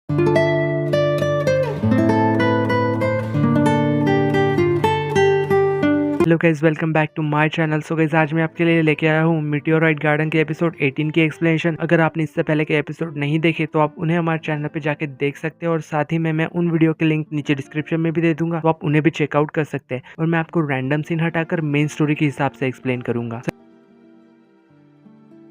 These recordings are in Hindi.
Hello guys, welcome back to my channel. So guys, आज मैं आपके लिए लेके आया हूँ मीटियोराइट गार्डन के एपिसोड 18 की एक्सप्लेनेशन। अगर आपने इससे पहले के एपिसोड नहीं देखे तो आप उन्हें हमारे चैनल पे जाके देख सकते हैं, और साथ ही में मैं उन वीडियो के लिंक नीचे डिस्क्रिप्शन में भी दे दूंगा, तो आप उन्हें भी चेकआउट कर सकते हैं। और मैं आपको रैंडम सीन हटाकर मेन स्टोरी के हिसाब से एक्सप्लेन करूंगा।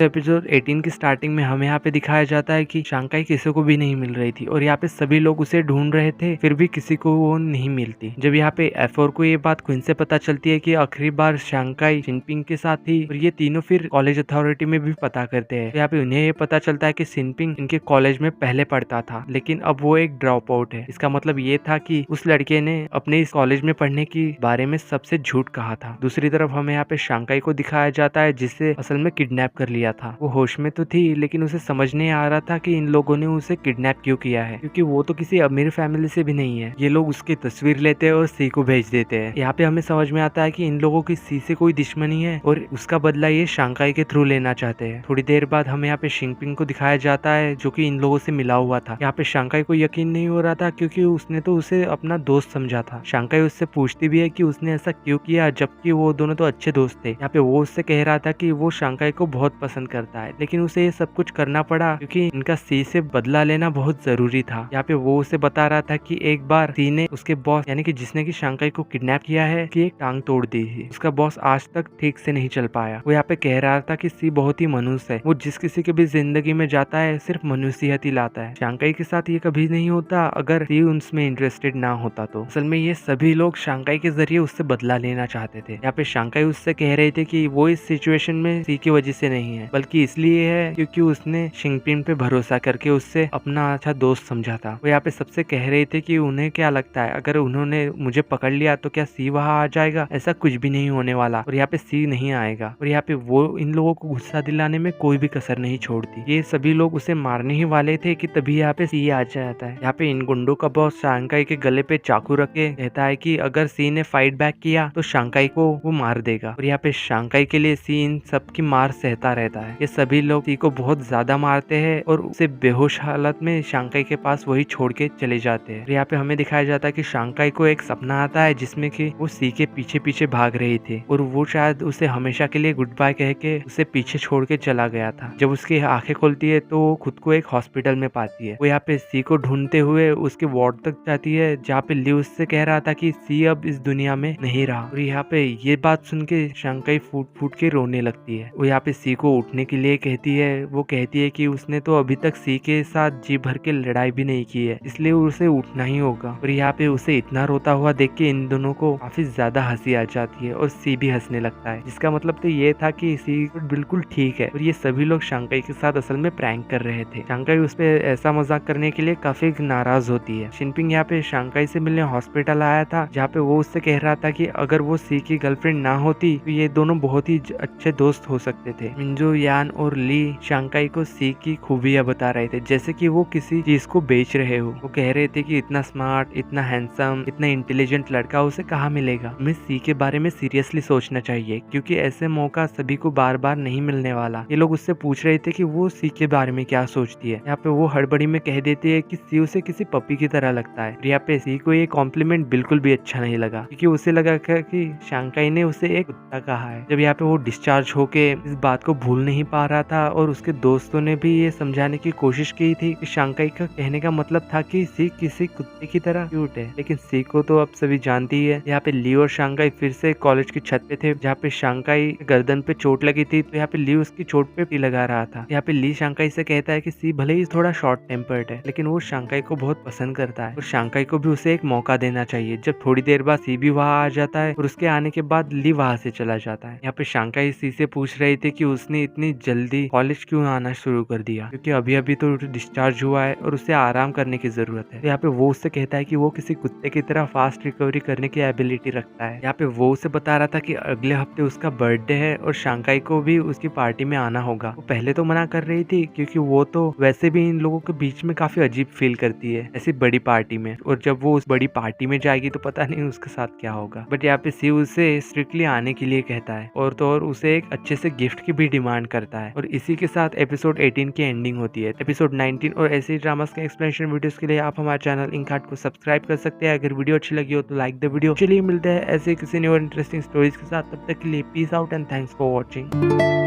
एपिसोड 18 की स्टार्टिंग में हमें यहाँ पे दिखाया जाता है कि शांकाई किसी को भी नहीं मिल रही थी, और यहाँ पे सभी लोग उसे ढूंढ रहे थे, फिर भी किसी को वो नहीं मिलती। जब यहाँ पे एफोर को ये बात क्विन से पता चलती है कि आखिरी बार शांकाई सिनपिंग के साथ थी, और ये तीनों फिर कॉलेज अथॉरिटी में भी पता करते हैं। यहाँ पे उन्हें ये पता चलता है कि सिनपिंग इनके कॉलेज में पहले पढ़ता था, लेकिन अब वो एक ड्रॉप आउट है। इसका मतलब ये था कि उस लड़के ने अपने इस कॉलेज में पढ़ने के बारे में सबसे झूठ कहा था। दूसरी तरफ हमें यहाँ पे शांकाई को दिखाया जाता है, जिसे असल में किडनैप कर लिया था। वो होश में तो थी, लेकिन उसे समझ नहीं आ रहा था कि इन लोगों ने उसे किडनैप क्यों किया है, क्योंकि वो तो किसी अमीर फैमिली से भी नहीं है। ये लोग उसकी तस्वीर लेते हैं और सी को भेज देते हैं। यहाँ पे हमें समझ में आता है कि इन लोगों की सी से कोई दुश्मनी है, और उसका बदला ये शांकाई के थ्रू लेना चाहते हैं। थोड़ी देर बाद हमें यहाँ पे शिंगपिंग को दिखाया जाता है, जो कि इन लोगों से मिला हुआ था। यहाँ पे शांकाई को यकीन नहीं हो रहा था, क्योंकि उसने तो उसे अपना दोस्त समझा था। शांकाई उससे पूछती भी है कि उसने ऐसा क्यों किया, जबकि वो दोनों तो अच्छे दोस्त थे। यहाँ पे वो उससे कह रहा था कि वो शांकाई को बहुत पसंद करता है, लेकिन उसे ये सब कुछ करना पड़ा क्योंकि इनका सी से बदला लेना बहुत जरूरी था। यहाँ पे वो उसे बता रहा था कि एक बार सी ने उसके बॉस यानी कि जिसने की शांकाई को किडनैप किया है की एक टांग तोड़ दी थी। उसका बॉस आज तक ठीक से नहीं चल पाया। वो यहाँ पे कह रहा था कि सी बहुत ही मनुष्य है, वो जिस किसी के भी जिंदगी में जाता है सिर्फ मनुष्यत ही लाता है। शांकाई के साथ ये कभी नहीं होता अगर सी उसमें इंटरेस्टेड ना होता तो। असल में ये सभी लोग शांकाई के जरिए उससे बदला लेना चाहते थे। यहाँ पे शांकाई उससे कह रहे थे कि वो इस सिचुएशन में सी की वजह से नहीं है, बल्कि इसलिए है क्योंकि उसने शिंगपिंग पे भरोसा करके उससे अपना अच्छा दोस्त समझा था। वो यहाँ पे सबसे कह रहे थे कि उन्हें क्या लगता है, अगर उन्होंने मुझे पकड़ लिया तो क्या सी वहां आ जाएगा? ऐसा कुछ भी नहीं होने वाला, और यहाँ पे सी नहीं आएगा। और यहाँ पे वो इन लोगों को गुस्सा दिलाने में कोई भी कसर नहीं छोड़ती। ये सभी लोग उसे मारने ही वाले थे कि तभी यहाँ पे सी आ जाता है। यहाँ पे इन गुंडों का बॉस शांकाई के गले पे चाकू रख के कहता है कि अगर सी ने फाइट बैक किया तो शांकाई को वो मार देगा। और यहाँ पे शांकाई के लिए सी इन सबकी मार सहता रहता है। ये सभी लोग सी को बहुत ज्यादा मारते हैं और उसे बेहोश हालत में शांकाई के पास वही छोड़ के चले जाते हैं। यहाँ पे हमें दिखाया जाता है कि शांकाई को एक सपना आता है जिसमें कि वो सी के पीछे पीछे भाग रही थी, और वो शायद उसे हमेशा के लिए गुड बाय कह के उसे पीछे छोड़ के चला गया था। जब उसकी आंखें खुलती है तो वो खुद को एक हॉस्पिटल में पाती है। वो यहाँ पे सी को ढूंढते हुए उसके वार्ड तक जाती है, जहाँ पे ली उससे कह रहा था कि सी अब इस दुनिया में नहीं रहा। और यहाँ पे ये बात सुन के शांकाई फूट फूट के रोने लगती है। वो यहाँ पे सी को उठने के लिए कहती है। वो कहती है कि उसने तो अभी तक सी के साथ जी भर के लड़ाई भी नहीं की है, इसलिए उसे उठना ही होगा। और यहाँ पे उसे इतना रोता हुआ देख के इन दोनों को काफी ज्यादा हंसी आ जाती है, और सी भी हंसने लगता है, जिसका मतलब तो ये था कि सी बिल्कुल ठीक है। और ये सभी लोग शांकाई के साथ असल में प्रैंक कर रहे थे। शांकाई उस पे ऐसा मजाक करने के लिए काफी नाराज होती है। शिनपिंग यहाँ पे शांकाई से मिलने हॉस्पिटल आया था, जहाँ पे वो उससे कह रहा था कि अगर वो सी की गर्लफ्रेंड ना होती तो ये दोनों बहुत ही अच्छे दोस्त हो सकते थे। मिंजो, यान और ली शांकाई को सी की खूबियां बता रहे थे, जैसे कि वो किसी चीज को बेच रहे हो। वो कह रहे थे कि इतना स्मार्ट, इतना हैंडसम, इतना इंटेलिजेंट लड़का उसे कहाँ मिलेगा। हमें सी के बारे में सीरियसली सोचना चाहिए, क्योंकि ऐसे मौका सभी को बार बार नहीं मिलने वाला। ये लोग उससे पूछ रहे थे कि वो सी के बारे में क्या सोचती है। यहाँ पे वो हड़बड़ी में कह देती है कि सी उसे किसी पपी की तरह लगता है। यहाँ पे सी को ये कॉम्प्लीमेंट बिल्कुल भी अच्छा नहीं लगा, क्योंकि उसे लगा कि शांकाई ने उसे एक कुत्ता कहा है। जब यहाँ पे वो डिस्चार्ज होके इस बात को भूल नहीं पा रहा था, और उसके दोस्तों ने भी ये समझाने की कोशिश की थी कि शांकाई का कहने का मतलब था कि सी किसी कुत्ते की तरह क्यूट है, लेकिन सी को तो अब सभी जानती है। यहाँ पे ली और शांकाई फिर से कॉलेज की छत पे थे, जहाँ पे शांकाई गर्दन पे चोट लगी थी, तो यहाँ पे ली उसकी चोट पे पी लगा रहा था। यहाँ पे ली शांकाई से कहता है कि सी भले ही थोड़ा शॉर्ट टेम्पर्ड है, लेकिन वो शांकाई को बहुत पसंद करता है, और शांकाई को भी उसे एक मौका देना चाहिए। जब थोड़ी देर बाद सी भी वहाँ आ जाता है, और उसके आने के बाद ली वहाँ से चला जाता है। यहाँ पे शांकाई सी से पूछ रही थी कि उसने इतनी जल्दी कॉलेज क्यों आना शुरू कर दिया, क्योंकि अभी अभी तो डिस्चार्ज हुआ है और उसे आराम करने की जरूरत है। यहाँ पे वो उससे कहता है कि वो किसी कुत्ते की तरह फास्ट रिकवरी करने की एबिलिटी रखता है। यहाँ पे वो उसे बता रहा था कि अगले हफ्ते उसका बर्थडे है, और शांकाई को भी उसकी पार्टी में आना होगा। वो पहले तो मना कर रही थी, क्योंकि वो तो वैसे भी इन लोगों के बीच में काफी अजीब फील करती है ऐसी बड़ी पार्टी में, और जब वो उस बड़ी पार्टी में जाएगी तो पता नहीं उसके साथ क्या होगा। बट यहाँ पे सी उसे स्ट्रिक्टली आने के लिए कहता है, और तो और उसे एक अच्छे से गिफ्ट की भी डिमांड डिमांड करता है। और इसी के साथ एपिसोड 18 की एंडिंग होती है। एपिसोड 19 और ऐसे ही ड्रामास के एक्सप्लेनेशन वीडियोस के लिए आप हमारे चैनल इंकहार्ट को सब्सक्राइब कर सकते हैं। अगर वीडियो अच्छी लगी हो तो लाइक द वीडियो। चलिए मिलते हैं ऐसे किसी न्यू और इंटरेस्टिंग स्टोरीज के साथ, तब तक के लिए peace out and thanks for watching.